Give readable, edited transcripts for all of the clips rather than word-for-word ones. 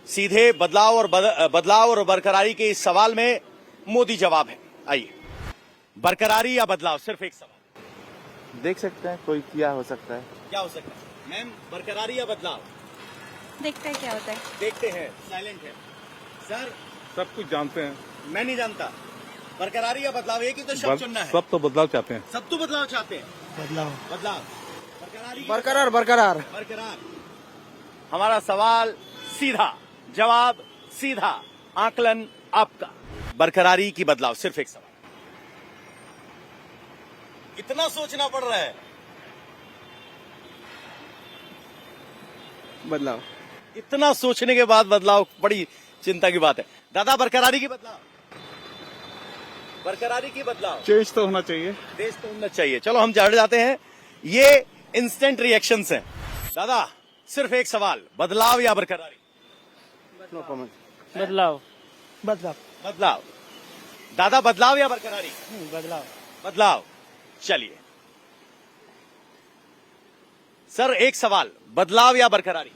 सीधे बदलाव और बरकरारी के इस सवाल में मोदी जवाब है। आइए, बरकरारी या बदलाव, सिर्फ एक सवाल। देख सकते हैं कोई क्या हो सकता है। क्या हो सकता है मैम, बरकरारी या बदलाव? देखते हैं क्या होता है। देखते हैं, साइलेंट है सर। सब कुछ जानते हैं। मैं नहीं जानता। बरकरारी या बदलाव, एक ही तो शब्द चुनना है। सब तो बदलाव चाहते हैं। सब तो बदलाव चाहते हैं। बदलाव बदलाव, बरकरारी, बरकरार बरकरार बरकरार। हमारा सवाल सीधा, जवाब सीधा, आकलन आपका। बरकरारी की बदलाव, सिर्फ एक सवाल। इतना सोचना पड़ रहा है। बदलाव। इतना सोचने के बाद बदलाव, बड़ी चिंता की बात है। दादा, बरकरारी की बदलाव, बरकरारी की बदलाव। चेंज तो होना चाहिए। देश तो उन्नत चाहिए। चलो हम चढ़ जाते हैं। ये इंस्टेंट रिएक्शंस हैं। दादा, सिर्फ एक सवाल, बदलाव या बरकरारी? No comment. बदलाव बदलाव बदलाव। दादा, बदलाव या बरकरारी? बदलाव बदलाव। चलिए सर, एक सवाल, बदलाव या बरकरारी?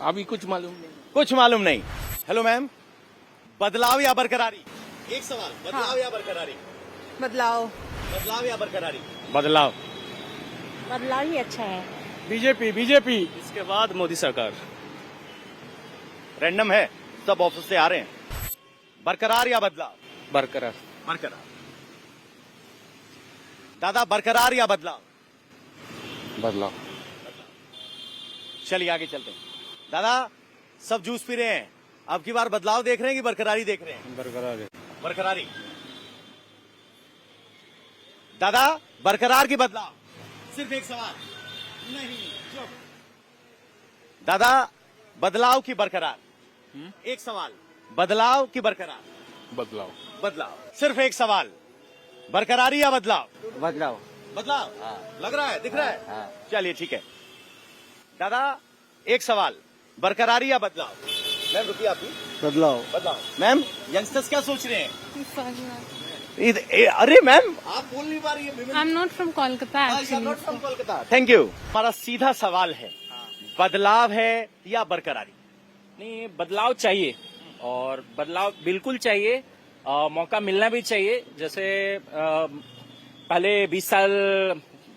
अभी कुछ मालूम नहीं। कुछ मालूम नहीं। हेलो मैम, बदलाव या बरकरारी? एक सवाल, बदलाव या बरकरारी? बदलाव। बदलाव या बरकरारी? बदलाव। बदलाव ही अच्छा है। BJP BJP. इसके बाद मोदी सरकार। रैंडम है, सब ऑफिस से आ रहे हैं। बरकरार या बदलाव? बरकरार। बरकरार। दादा, बरकरार या बदलाव? बदलाव। चलिए आगे चलते हैं। दादा, सब जूस पी रहे हैं, अब की बार बदलाव देख रहे हैं कि बरकरारी देख रहे हैं? बरकरार है। बरकरारी। दादा, बरकरार की बदलाव? सिर्फ एक सवाल। नहीं, चुप। दादा, बदलाव की बरकरार? एक सवाल, बदलाव की बरकरार? बदलाव। बदलाव। सिर्फ एक सवाल, बरकरारी या बदलाव? बदलाव। बदलाव। लग रहा है, दिख रहा है। चलिए ठीक है। दादा, एक सवाल, बरकरारी या बदलाव? मैम रुकिए, आप भी। बदलाव बदलाव। मैम, यंगस्टर्स क्या सोच रहे हैं? अरे मैम, आप बोल नहीं पा रही है। I am not from Kolkata Kolkata. Thank you. हमारा सीधा सवाल है, बदलाव है या बरकरारी? नहीं, बदलाव चाहिए और बदलाव बिल्कुल चाहिए। मौका मिलना भी चाहिए। जैसे पहले 20 साल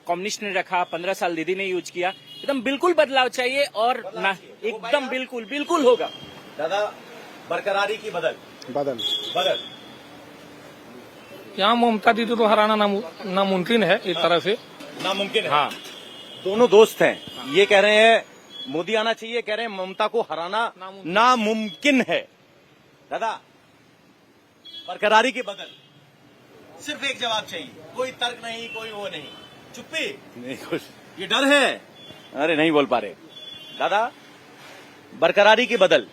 कम्युनिस्ट ने रखा, 15 साल दीदी ने यूज किया। एकदम बिल्कुल बदलाव चाहिए और ना एकदम बिल्कुल बिल्कुल होगा। दादा, बरकरारी की बदल? बदल बदल। यहाँ ममता दीदी तो हराना नामुमकिन है एक तरह से। नामुमकिन है। हाँ, दोनों दोस्त हैं। ये कह रहे हैं मोदी आना चाहिए, कह रहे हैं ममता को हराना नामुमकिन है। दादा, बरकरारी की बदल? सिर्फ एक जवाब चाहिए, कोई तर्क नहीं, कोई वो नहीं। चुप्पी नहीं, कुछ ये डर है। अरे नहीं बोल पा रहे। दादा, बरकरारी की बदल?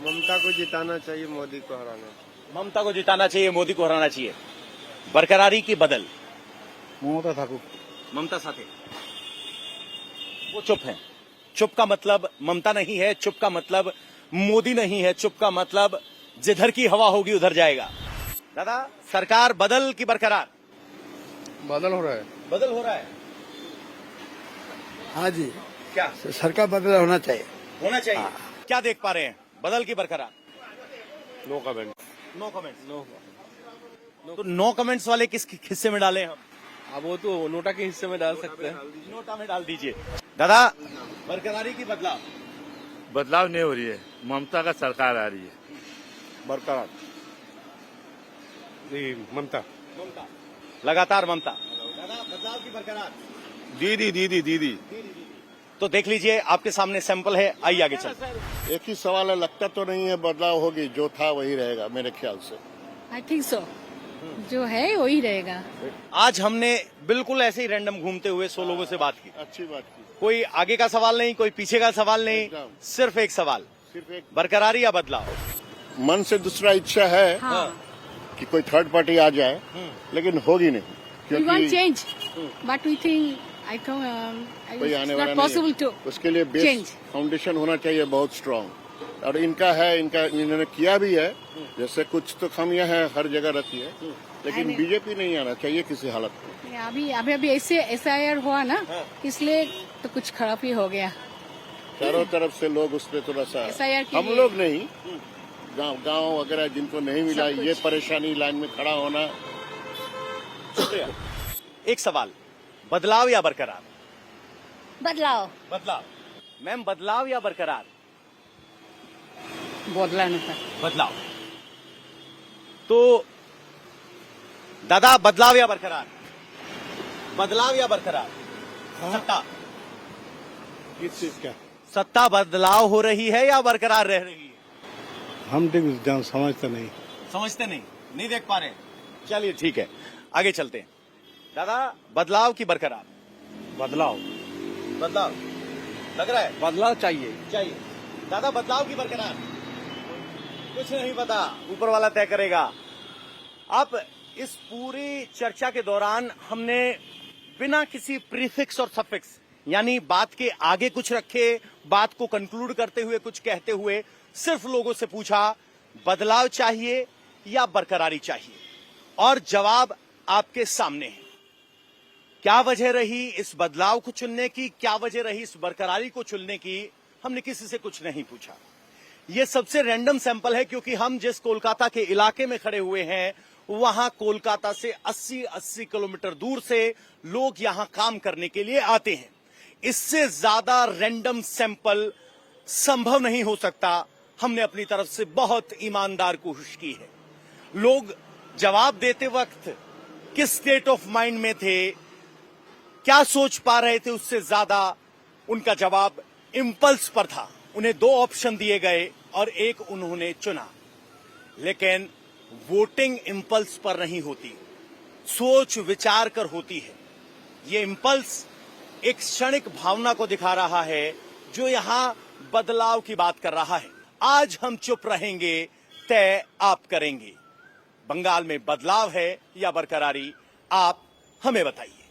ममता को जिताना चाहिए, मोदी को हराना। ममता को जिताना चाहिए, मोदी को हराना चाहिए। बरकरारी की बदल? ममता ठाकुर। ममता साथे। वो चुप है। चुप का मतलब ममता नहीं है, चुप का मतलब मोदी नहीं है, चुप का मतलब जिधर की हवा होगी उधर जाएगा। दादा, सरकार बदल की बरकरार? बदल हो रहा है। बदल हो रहा है। हाँ जी, क्या सरकार बदल होना चाहिए। होना चाहिए? क्या देख पा रहे हैं, बदल की बरकरार? No comment. No comments. तो नो कमेंट्स वाले किस हिस्से में डालें हम? अब वो तो नोटा के हिस्से में डाल सकते हैं। नोटा में डाल दीजिए। दादा, बरकरारी की बदलाव? बदलाव नहीं हो रही है, ममता का सरकार आ रही है। बरकरार। ममता। ममता, लगातार ममता। दादा, बदलाव की बरकरार? दीदी दीदी दीदी। तो देख लीजिए, आपके सामने सैंपल है। आइए आगे चलते। एक ही सवाल है, लगता तो नहीं है बदलाव होगी, जो था वही रहेगा मेरे ख्याल से। आई थिंक सो, जो है वही रहेगा। आज हमने बिल्कुल ऐसे ही रैंडम घूमते हुए 100 लोगों से बात की। अच्छी बात की। कोई आगे का सवाल नहीं, कोई पीछे का सवाल नहीं, सिर्फ एक सवाल, सिर्फ एक बरकरारी या बदलाव? मन से दूसरा इच्छा है कि कोई थर्ड पार्टी आ जाए, लेकिन होगी नहीं, We want क्योंकि change, but we think कोई आने it's वाला not नहीं possible है। to उसके लिए बेस change. फाउंडेशन होना चाहिए बहुत स्ट्रांग, और इनका है, इन्होंने किया भी है। जैसे कुछ तो खामियां हैं हर जगह रहती है, लेकिन बीजेपी नहीं आना चाहिए किसी हालत में। अभी ऐसे SIR हुआ ना, इसलिए तो कुछ खराब ही हो गया। चारों तरफ से लोग उस पर थोड़ा सा SIR के हम लिए। लोग नहीं, गांव वगैरह जिनको नहीं मिला, सब कुछ। ये परेशानी लाइन में खड़ा होना। शुक्रिया। एक सवाल, बदलाव या बरकरार? बदलाव बदलाव। मैम, बदलाव या बरकरार? बदलाव। तो दादा, बदलाव या बरकरार? बदलाव या बरकरार? सत्ता। किस चीज का? सत्ता बदलाव हो रही है या बरकरार रह रही है? हम ठीक समझते नहीं। समझते नहीं देख पा रहे। चलिए ठीक है, आगे चलते हैं। दादा, बदलाव की बरकरार? बदलाव बदलाव लग रहा है। बदलाव चाहिए। दादा, बदलाव की बरकरार? कुछ नहीं पता, ऊपर वाला तय करेगा। अब इस पूरी चर्चा के दौरान हमने बिना किसी प्रीफिक्स और सफिक्स, यानी बात के आगे कुछ रखे, बात को कंक्लूड करते हुए कुछ कहते हुए, सिर्फ लोगों से पूछा बदलाव चाहिए या बरकरारी चाहिए, और जवाब आपके सामने है। क्या वजह रही इस बदलाव को चुनने की, क्या वजह रही इस बरकरारी को चुनने की, हमने किसी से कुछ नहीं पूछा। यह सबसे रैंडम सैंपल है, क्योंकि हम जिस कोलकाता के इलाके में खड़े हुए हैं, वहां कोलकाता से 80-80 किलोमीटर दूर से लोग यहां काम करने के लिए आते हैं। इससे ज्यादा रैंडम सैंपल संभव नहीं हो सकता। हमने अपनी तरफ से बहुत ईमानदार कोशिश की है। लोग जवाब देते वक्त किस स्टेट ऑफ माइंड में थे, क्या सोच पा रहे थे, उससे ज्यादा उनका जवाब इंपल्स पर था। उन्हें 2 ऑप्शन दिए गए और एक उन्होंने चुना। लेकिन वोटिंग इंपल्स पर नहीं होती, सोच विचार कर होती है। ये इंपल्स एक क्षणिक भावना को दिखा रहा है, जो यहां बदलाव की बात कर रहा है। आज हम चुप रहेंगे, तय आप करेंगे। बंगाल में बदलाव है या बरकरारी, आप हमें बताइए।